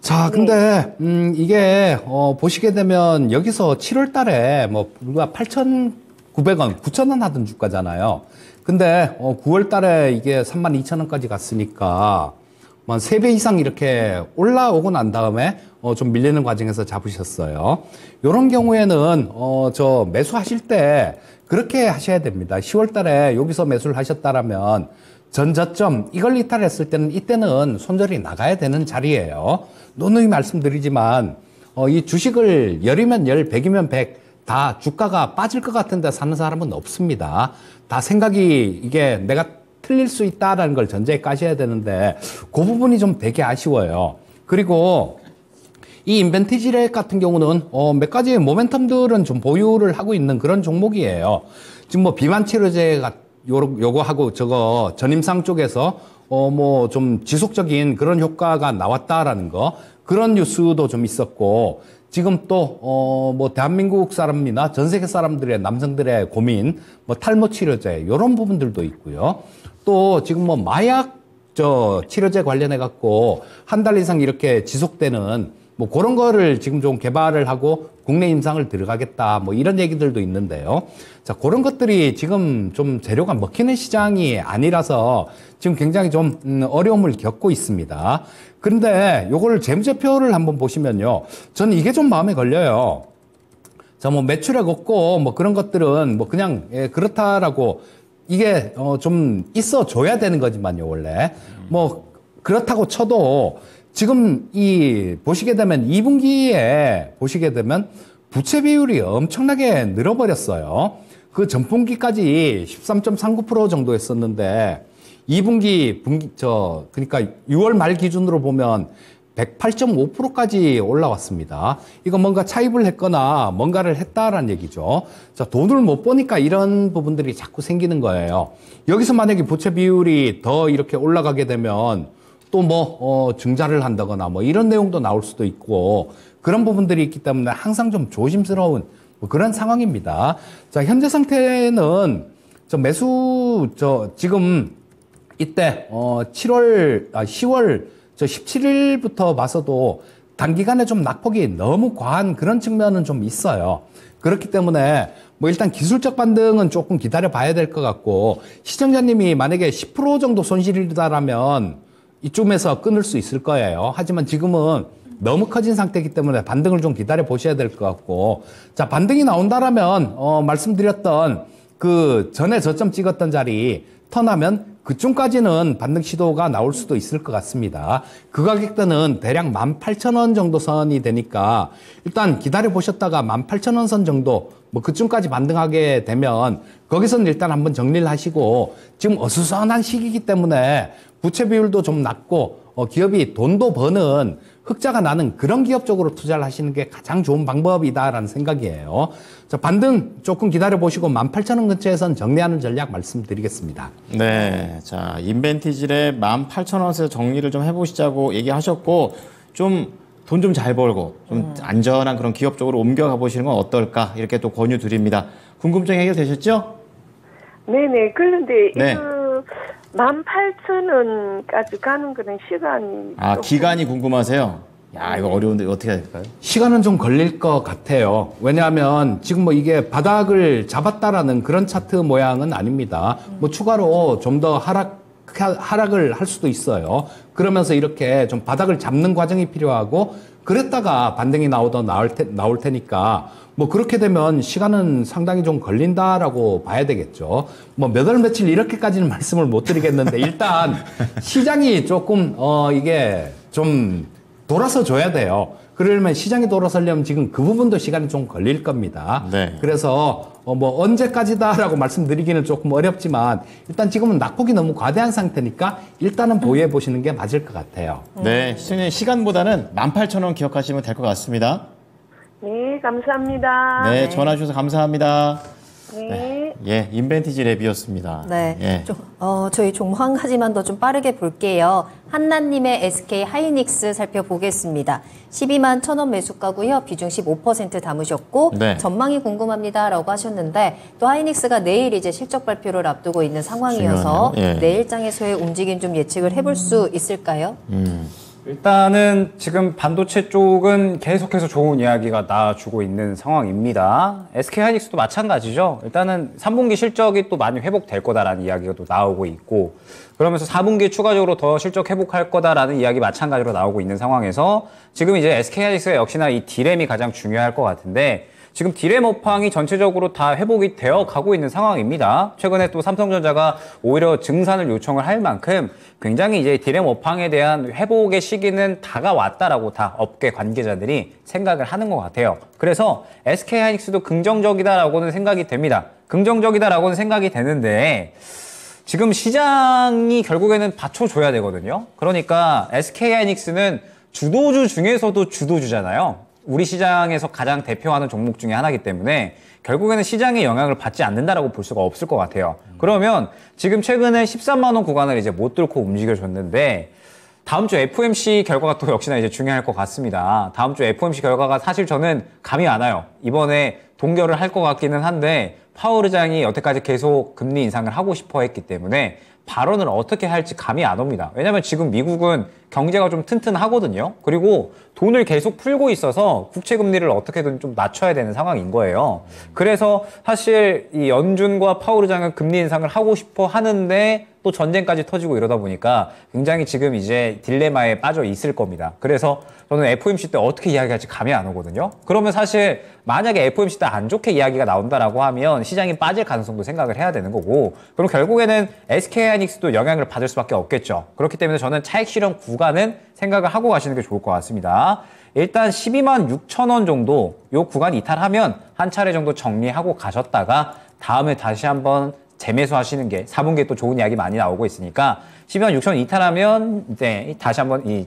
자, 근데, 이게, 보시게 되면 여기서 7월 달에 불과 8,900원, 9,000원 하던 주가잖아요. 근데, 9월 달에 이게 32,000원까지 갔으니까, 한 3배 이상 이렇게 올라오고 난 다음에, 좀 밀리는 과정에서 잡으셨어요. 요런 경우에는, 매수하실 때 그렇게 하셔야 됩니다. 10월 달에 여기서 매수를 하셨다라면, 전저점, 이걸 이탈했을 때는 이때는 손절이 나가야 되는 자리예요. 누누이 말씀드리지만, 이 주식을 10이면 10, 100이면 100, 다 주가가 빠질 것 같은데 사는 사람은 없습니다. 다 생각이 이게 내가 틀릴 수 있다라는 걸 전제에 까셔야 되는데 그 부분이 좀 되게 아쉬워요. 그리고 이 인벤티지랩 같은 경우는 몇 가지 모멘텀들은 좀 보유를 하고 있는 그런 종목이에요. 지금 비만 치료제가 요거 하고 저거 전임상 쪽에서 좀 지속적인 그런 효과가 나왔다라는 거 그런 뉴스도 좀 있었고 지금 또 대한민국 사람이나 전 세계 사람들의 남성들의 고민 탈모 치료제 요런 부분들도 있고요. 또 지금 마약 치료제 관련해 갖고 한 달 이상 이렇게 지속되는 그런 거를 지금 좀 개발을 하고 국내 임상을 들어가겠다 이런 얘기들도 있는데요. 자, 그런 것들이 지금 좀 재료가 먹히는 시장이 아니라서 지금 굉장히 좀 어려움을 겪고 있습니다. 그런데 요거를 재무제표를 한번 보시면요. 저는 이게 좀 마음에 걸려요. 자, 매출액 없고 그런 것들은 그냥 그렇다라고 이게 좀 있어 줘야 되는 거지만요, 원래. 그렇다고 쳐도 지금 보시게 되면 2분기에 보시게 되면 부채 비율이 엄청나게 늘어버렸어요. 그 전분기까지 13.39% 정도 했었는데 2분기 그러니까 6월 말 기준으로 보면 108.5%까지 올라왔습니다. 이거 뭔가 차입을 했거나 뭔가를 했다라는 얘기죠. 자, 돈을 못 버니까 이런 부분들이 자꾸 생기는 거예요. 여기서 만약에 부채 비율이 더 이렇게 올라가게 되면 또 증자를 한다거나 이런 내용도 나올 수도 있고 그런 부분들이 있기 때문에 항상 좀 조심스러운 그런 상황입니다. 자, 현재 상태는 매수 지금 이때 10월 저 17일부터 봐서도 단기간에 좀 낙폭이 너무 과한 그런 측면은 좀 있어요. 그렇기 때문에 뭐 일단 기술적 반등은 조금 기다려 봐야 될 것 같고, 시청자님이 만약에 10% 정도 손실이다라면 이쯤에서 끊을 수 있을 거예요. 하지만 지금은 너무 커진 상태이기 때문에 반등을 좀 기다려 보셔야 될 것 같고, 자, 반등이 나온다라면 말씀드렸던 그 전에 저점 찍었던 자리 턴하면 그쯤까지는 반등 시도가 나올 수도 있을 것 같습니다. 그 가격대는 대략 18,000원 정도 선이 되니까 일단 기다려 보셨다가 18,000원 선 정도 뭐 그쯤까지 반등하게 되면 거기서는 일단 한번 정리를 하시고, 지금 어수선한 시기이기 때문에 부채 비율도 좀 낮고 기업이 돈도 버는 흑자가 나는 그런 기업 쪽으로 투자를 하시는 게 가장 좋은 방법이다라는 생각이에요. 자, 반등 조금 기다려 보시고 18,000원 근처에선 정리하는 전략 말씀드리겠습니다. 네. 자, 인벤티질의 18,000원에서 정리를 좀 해보시자고 얘기하셨고, 좀 돈 좀 잘 벌고 좀 안전한 그런 기업 쪽으로 옮겨가 보시는 건 어떨까, 이렇게 또 권유 드립니다. 궁금증 해결되셨죠? 네네. 그런데 네. 18,000원까지 가는 그런 시간이. 아, 조금- 기간이 궁금하세요? 야, 이거 어려운데 어떻게 해야 될까요? 시간은 좀 걸릴 것 같아요. 왜냐하면 지금 뭐 이게 바닥을 잡았다라는 그런 차트 모양은 아닙니다. 뭐 추가로 좀 더 하락을 할 수도 있어요. 그러면서 이렇게 좀 바닥을 잡는 과정이 필요하고, 그랬다가 반등이 나올 테니까 뭐 그렇게 되면 시간은 상당히 좀 걸린다라고 봐야 되겠죠. 뭐 몇 월 며칠 이렇게까지는 말씀을 못 드리겠는데, 일단 시장이 조금 이게 좀 돌아서 줘야 돼요. 그러려면 시장이 돌아서려면 지금 그 부분도 시간이 좀 걸릴 겁니다. 네. 그래서 뭐 언제까지다라고 말씀드리기는 조금 어렵지만, 일단 지금은 낙폭이 너무 과대한 상태니까 일단은 보유해 보시는 게 맞을 것 같아요. 네, 시청자님 시간보다는 18,000원 기억하시면 될 것 같습니다. 네, 감사합니다. 네, 전화 주셔서 감사합니다. 네. 예, 인벤티지 랩이었습니다. 네. 예. 저희 종목 한 가지만 더 좀 빠르게 볼게요. 한나님의 SK 하이닉스 살펴보겠습니다. 12만 1,000원 매수가고요. 비중 15% 담으셨고, 네. 전망이 궁금합니다라고 하셨는데, 또 하이닉스가 내일 이제 실적 발표를 앞두고 있는 상황이어서 중요하네요. 예. 내일 장에서의 움직임 좀 예측을 해볼 수 있을까요? 일단은 지금 반도체 쪽은 계속해서 좋은 이야기가 나와주고 있는 상황입니다. SK하이닉스도 마찬가지죠. 일단은 3분기 실적이 또 많이 회복될 거다라는 이야기가 또 나오고 있고, 그러면서 4분기에 추가적으로 더 실적 회복할 거다라는 이야기 마찬가지로 나오고 있는 상황에서 지금 이제 SK하이닉스가 역시나 이 D램이 가장 중요할 것 같은데, 지금 D램 업황이 전체적으로 다 회복이 되어 가고 있는 상황입니다. 최근에 또 삼성전자가 오히려 증산을 요청을 할 만큼 굉장히 이제 D램 업황에 대한 회복의 시기는 다가왔다라고 다 업계 관계자들이 생각을 하는 것 같아요. 그래서 SK하이닉스도 긍정적이다라고는 생각이 됩니다. 긍정적이다라고는 생각이 되는데, 지금 시장이 결국에는 받쳐줘야 되거든요. 그러니까 SK하이닉스는 주도주 중에서도 주도주잖아요. 우리 시장에서 가장 대표하는 종목 중에 하나이기 때문에 결국에는 시장의 영향을 받지 않는다라고 볼 수가 없을 것 같아요. 그러면 지금 최근에 13만 원 구간을 이제 못 뚫고 움직여줬는데, 다음 주 FOMC 결과가 또 역시나 이제 중요할 것 같습니다. 다음 주 FOMC 결과가 사실 저는 감이 안 와요. 이번에 동결을 할 것 같기는 한데, 파월 의장이 여태까지 계속 금리 인상을 하고 싶어 했기 때문에 발언을 어떻게 할지 감이 안 옵니다. 왜냐하면 지금 미국은 경제가 좀 튼튼하거든요. 그리고 돈을 계속 풀고 있어서 국채 금리를 어떻게든 좀 낮춰야 되는 상황인 거예요. 그래서 사실 이 연준과 파월 의장은 금리 인상을 하고 싶어 하는데 또 전쟁까지 터지고 이러다 보니까 굉장히 지금 이제 딜레마에 빠져 있을 겁니다. 그래서 저는 FOMC 때 어떻게 이야기할지 감이 안 오거든요. 그러면 사실 만약에 FOMC 때 안 좋게 이야기가 나온다라고 하면 시장이 빠질 가능성도 생각을 해야 되는 거고, 그럼 결국에는 SK하이닉스도 영향을 받을 수밖에 없겠죠. 그렇기 때문에 저는 차익 실현 구간은 생각을 하고 가시는 게 좋을 것 같습니다. 일단 12만 6천 원 정도 요 구간 이탈하면 한 차례 정도 정리하고 가셨다가 다음에 다시 한번 재매수 하시는 게 4분기에 또 좋은 이야기 많이 나오고 있으니까 12만 6천 원 이탈하면 이제 다시 한번 이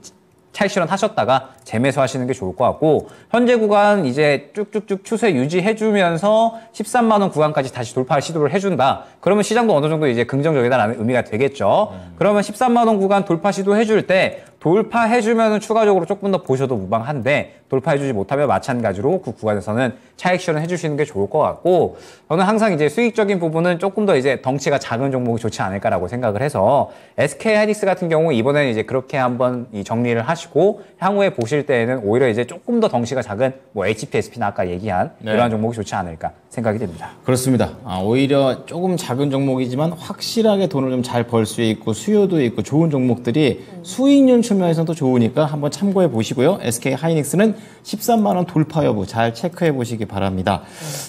차익 실현 하셨다가 재매수 하시는 게 좋을 것 같고, 현재 구간 이제 쭉쭉쭉 추세 유지해주면서 13만 원 구간까지 다시 돌파 시도를 해준다. 그러면 시장도 어느 정도 이제 긍정적이다라는 의미가 되겠죠. 그러면 13만 원 구간 돌파 시도 해줄 때 돌파해주면 추가적으로 조금 더 보셔도 무방한데 돌파해주지 못하면 마찬가지로 그 구간에서는 차익 실현 해주시는 게 좋을 것 같고 저는 항상 이제 수익적인 부분은 조금 더 이제 덩치가 작은 종목이 좋지 않을까라고 생각을 해서 SK 하이닉스 같은 경우 이번에는 이제 그렇게 한번 이 정리를 하시고 향후에 보실 때에는 오히려 이제 조금 더 덩치가 작은 뭐 HPSP나 아까 얘기한 이러한 종목이 좋지 않을까 생각이 됩니다. 그렇습니다. 오히려 조금 작은 종목이지만 확실하게 돈을 좀 잘 벌 수 있고 수요도 있고 좋은 종목들이 수익률 측면에서도 좋으니까 한번 참고해 보시고요. SK 하이닉스는 13만 원 돌파 여부 잘 체크해 보시기 바랍니다.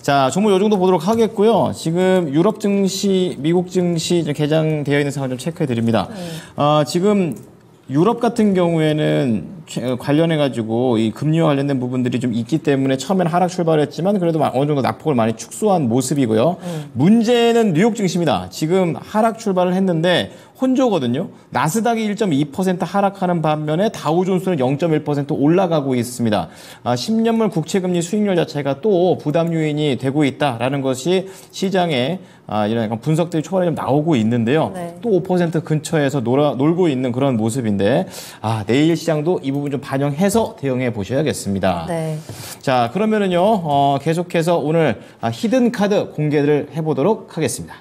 자, 종목 요 정도 보도록 하겠고요. 지금 유럽 증시, 미국 증시 개장되어 있는 상황 좀 체크해 드립니다. 지금 유럽 같은 경우에는 관련해가지고 이 금리와 관련된 부분들이 좀 있기 때문에 처음에는 하락 출발했지만 그래도 어느 정도 낙폭을 많이 축소한 모습이고요. 문제는 뉴욕 증시입니다. 지금 하락 출발을 했는데 혼조거든요. 나스닥이 1.2% 하락하는 반면에 다우존스는 0.1% 올라가고 있습니다. 10년물 국채금리 수익률 자체가 또 부담 요인이 되고 있다라는 것이 시장에 이런 약간 분석들이 초반에 좀 나오고 있는데요. 네. 또 5% 근처에서 놀고 있는 그런 모습인데 내일 시장도 이 부분 좀 반영해서 대응해 보셔야겠습니다. 네. 자, 그러면은요 계속해서 오늘 히든 카드 공개를 해보도록 하겠습니다.